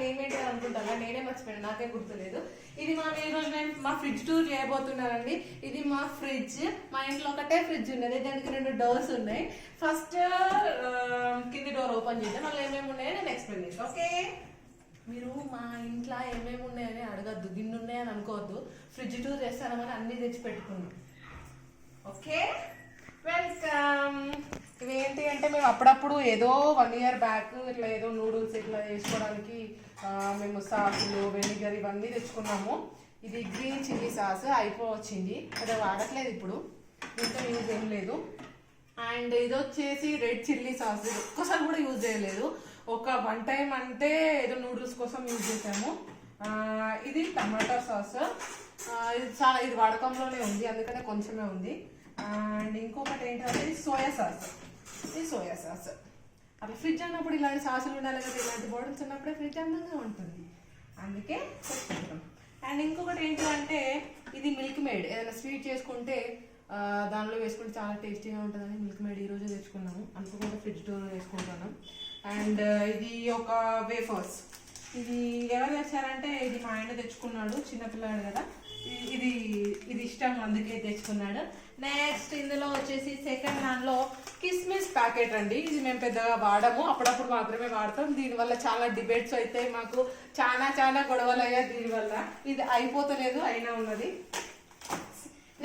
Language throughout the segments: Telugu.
మళ్ళీ ఏమేంటి అని అనుకుంటారా, నేనే మర్చిపోయాను, నాకే గుర్తులేదు. ఇది ఈరోజు నేను మా ఫ్రిడ్జ్ టూర్ చేయబోతున్నానండి. ఇది మా ఫ్రిడ్జ్. మా ఇంట్లో ఒకటే ఫ్రిడ్జ్ ఉన్నది, దానికి 2 డోర్స్ ఉన్నాయి. ఫస్ట్ కింది డోర్ ఓపెన్ చేద్దాం, మళ్ళీ ఏమేమి ఉన్నాయో నేను ఎక్స్ప్లెయిన్ చేస్తాను. ఓకే, మీరు మా ఇంట్లో ఏమేమి ఉన్నాయని అడగద్దు, గిన్నె ఉన్నాయని అనుకోవద్దు. ఫ్రిడ్జ్ టూర్ చేస్తానమని అన్ని తెచ్చి పెట్టుకున్నాం. Okay, welcome. ఇవేంటి అంటే మేము అప్పుడప్పుడు ఏదో 1 year బ్యాక్ ఇట్లా ఏదో నూడిల్స్ ఇట్లా వేసుకోవడానికి మేము సాసులు, వెనిగర్ ఇవన్నీ తెచ్చుకున్నాము. ఇది గ్రీన్ చిల్లీ సాస్ అయిపోవచ్చింది, అది వాడట్లేదు ఇప్పుడు, ఇంకా యూజ్ ఏం లేదు. అండ్ ఇది వచ్చేసి రెడ్ చిల్లీ సాస్, ఒక్కసారి కూడా యూజ్ చేయలేదు. ఒక 1 time అంటే ఏదో నూడిల్స్ కోసం యూజ్ చేసాము. ఇది టమాటా సాస్, ఇది వాడకంలోనే ఉంది, అందుకనే కొంచెమే ఉంది. అండ్ ఇంకొకటి ఏంటంటే సోయా సాస్. ఇది సోయా సాస్. అట్లా ఫ్రిడ్జ్ అన్నప్పుడు ఇలాంటి సాసులు ఉండాలి కదా, ఇలాంటి బాటిల్స్ ఉన్నప్పుడే ఫ్రిడ్జ్ అందంగా ఉంటుంది, అందుకే పెట్టుకుంటాం. అండ్ ఇంకొకటి ఏంటంటే ఇది మిల్క్ మేడ్. ఏదైనా స్వీట్ చేసుకుంటే దానిలో వేసుకుంటే చాలా టేస్టీగా ఉంటుందని మిల్క్ మేడ్ ఈరోజు తెచ్చుకున్నాము, అనుకోకుండా ఫ్రిడ్జ్ డోర్ వేసుకుంటాను. అండ్ ఇది ఒక వేఫర్స్. ఇది ఎవరు తెచ్చారంటే ఇది మా ఆయన తెచ్చుకున్నాడు, చిన్నపిల్లాడు కదా, ఇది ఇష్టం అందుకే తెచ్చుకున్నాడు. నెక్స్ట్ ఇందులో వచ్చేసి సెకండ్ హ్యాండ్లో కిస్మిస్ ప్యాకెట్ అండి. ఇది మేము పెద్దగా వాడము, అప్పుడప్పుడు మాత్రమే వాడతాం. దీనివల్ల చాలా డిబేట్స్ అయితే మాకు చాలా గొడవలు అయ్యాయి దీనివల్ల. ఇది అయిపోతలేదు, అయినా ఉన్నది.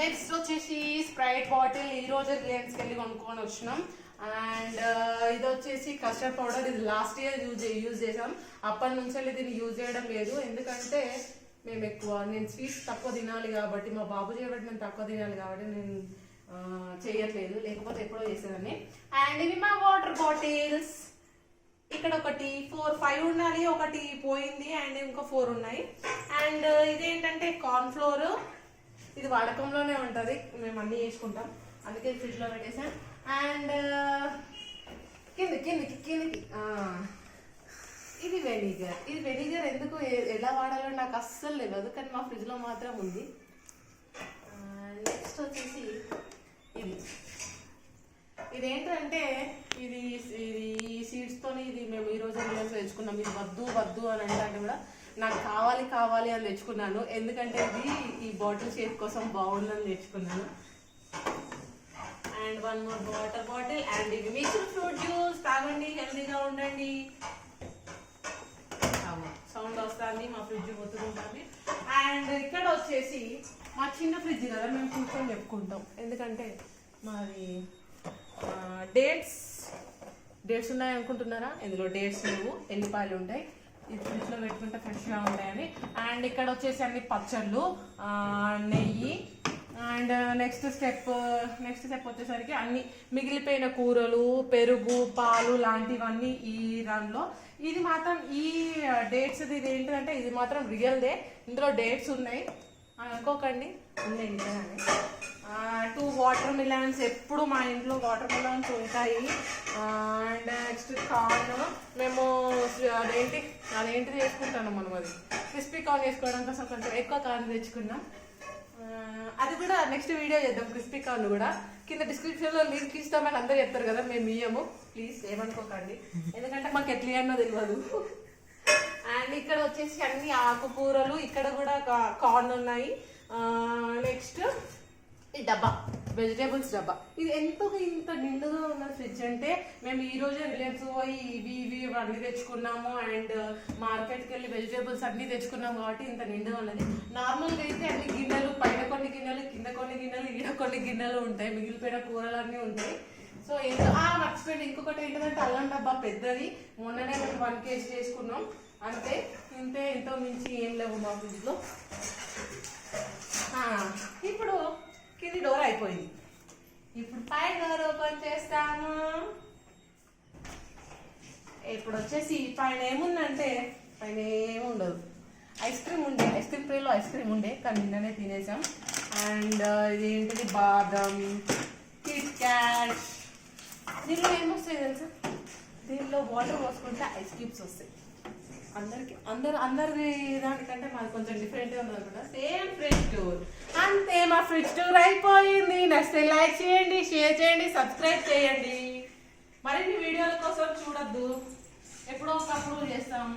నెక్స్ట్ వచ్చేసి స్ప్రైట్ బాటిల్, ఈరోజు రిలయన్స్కి వెళ్ళి కొనుక్కొని వచ్చినాం. అండ్ ఇది వచ్చేసి కస్టర్డ్ పౌడర్. ఇది లాస్ట్ ఇయర్ యూజ్ చేసాం, అప్పటి నుంచి దీన్ని యూజ్ చేయడం లేదు. ఎందుకంటే నేను స్వీట్స్ తక్కువ తినాలి కాబట్టి, మా బాబు చేయబట్టి నేను తక్కువ తినాలి కాబట్టి నేను చేయట్లేదు, లేకపోతే ఎప్పుడో చేసేదాన్ని. అండ్ ఇవి మా వాటర్ బాటిల్స్. ఇక్కడ ఒకటి 4-5 ఉండాలి, ఒకటి పోయింది, అండ్ ఇంకా 4 ఉన్నాయి. అండ్ ఇదేంటంటే కార్న్ ఫ్లోర్, ఇది వాడకంలోనే ఉంటుంది, మేము అన్నీ వేసుకుంటాం, అందుకే ఫ్రిడ్జ్లో పెట్టేసాం. అండ్ కిందికి ఇది వెనిగర్. ఇది వెనిగర్ ఎందుకు ఎలా వాడాలో నాకు అస్సలు తెలియదు, కానీ మా ఫ్రిడ్జ్లో మాత్రం ఉంది. నెక్స్ట్ వచ్చేసి ఇదేంటంటే ఇది సీడ్స్తోని ఇది మేము ఈరోజు రిలయన్స్ తెచ్చుకున్నాం. ఇది వద్దు అని అంటే కూడా నాకు కావాలి అని తెచ్చుకున్నాను, ఎందుకంటే ఇది ఈ బాటిల్ షేప్ కోసం బాగుందని తెచ్చుకున్నాను. And 1 more water bottle. And ఇది మిక్స్డ్ ఫ్రూట్ జ్యూస్, తాగండి, హెల్దీగా ఉండండి. సౌండ్ వస్తుంది, మా ఫ్రిడ్జ్ మొత్తుకుంటుంది. అండ్ ఇక్కడ వచ్చేసి మా చిన్న ఫ్రిడ్జ్ కదా, మేము కూర్చొని చెప్పుకుంటాం, ఎందుకంటే మాది డేట్స్ ఉన్నాయి అనుకుంటున్నారా, ఇందులో డేట్స్ లేవు, ఎల్లిపాయలు ఉంటాయి. ఇది ఫ్రిడ్జ్లో పెట్టుకుంటే ఫ్రెష్గా ఉంటాయని. అండ్ ఇక్కడ వచ్చేసి అన్ని పచ్చళ్ళు, నెయ్యి. అండ్ నెక్స్ట్ స్టెప్ వచ్చేసరికి అన్ని మిగిలిపోయిన కూరలు, పెరుగు, పాలు లాంటివన్నీ ఈ దానిలో. ఇది మాత్రం ఈ డేట్స్, ఇది ఏంటంటే ఇది మాత్రం రియల్దే, ఇందులో డేట్స్ ఉన్నాయి అనుకోకండి, ఉన్నాయి నిజంగానే. 2 వాటర్ మిలన్స్, ఎప్పుడు మా ఇంట్లో వాటర్ మిలన్స్ ఉంటాయి. అండ్ నెక్స్ట్ కార్న్, మేము అదేంటిది వేసుకుంటాను మనం, అది క్రిస్పీ కార్న్ వేసుకోవడం కోసం కొంచెం ఎక్కువ కార్న్ తెచ్చుకున్నాం. అది కూడా నెక్స్ట్ వీడియో చేద్దాం, క్రిస్పీ కార్న్ కూడా. కింద డిస్క్రిప్షన్లో లింక్ ఇస్తామని అందరూ చెప్తారు కదా, మేము ఇయ్యము, ప్లీజ్ ఏమనుకోకండి, ఎందుకంటే మాకు ఎట్లా అన్నో తెలియదు. అండ్ ఇక్కడ వచ్చేసి అన్ని ఆకుకూరలు, ఇక్కడ కూడా కార్న్ ఉన్నాయి. నెక్స్ట్ ఈ డబ్బా, వెజిటేబుల్స్ డబ్బా. ఇది ఇంత నిండుగా ఉన్న ఫ్రిడ్జ్ అంటే మేము ఈ రోజే రిలయన్స్ పోయి ఇవి అన్నీ తెచ్చుకున్నాము. అండ్ మార్కెట్కి వెళ్ళి వెజిటేబుల్స్ అన్నీ తెచ్చుకున్నాము కాబట్టి ఇంత నిండుగా ఉన్నది. నార్మల్గా అయితే అన్ని గిన్నెలు, పైన కొన్ని గిన్నెలు, కింద కొన్ని గిన్నెలు, ఈడ కొన్ని గిన్నెలు ఉంటాయి, మిగిలిపోయిన కూరలు అన్నీ ఉంటాయి. సో మర్చిపోయింది, ఇంకొకటి ఏంటంటే అల్లం డబ్బా పెద్దది, మొన్ననే మేము 1 kg చేసుకున్నాం అంతే. ఎంతో మించి ఏం లేవు మా ఫ్రిడ్జ్లో. ఇప్పుడు కింది డోర్ అయిపోయింది, ఇప్పుడు పై డోర్ ఓపెన్ చేస్తాము. ఇప్పుడు వచ్చేసి పైన ఏముందంటే, పైన ఏముండదు, ఐస్ క్రీమ్ ట్రేలో ఐస్ క్రీమ్ ఉండే, కానీ నిన్ననే తినేసాం. అండ్ ఇదేంటిది బాదం, కిట్ క్యాట్. దీనిలో ఏమొస్తాయి తెలుసా, దీనిలో వాటర్ పోసుకుంటే ఐస్ క్యూబ్స్ వస్తాయి. అందరి దానికంటే మాది కొంచెం డిఫరెంట్గా ఉంది అనుకుంటా. సేమ్ ఫ్రిడ్జ్ టూర్ అంతే, మా ఫ్రిడ్జ్ టూర్ అయిపోయింది. నచ్చితే లైక్ చేయండి, షేర్ చేయండి, సబ్స్క్రైబ్ చేయండి. మరిన్ని వీడియోల కోసం చూడొద్దు, ఎప్పుడో ఒకప్పుడు చేస్తాం.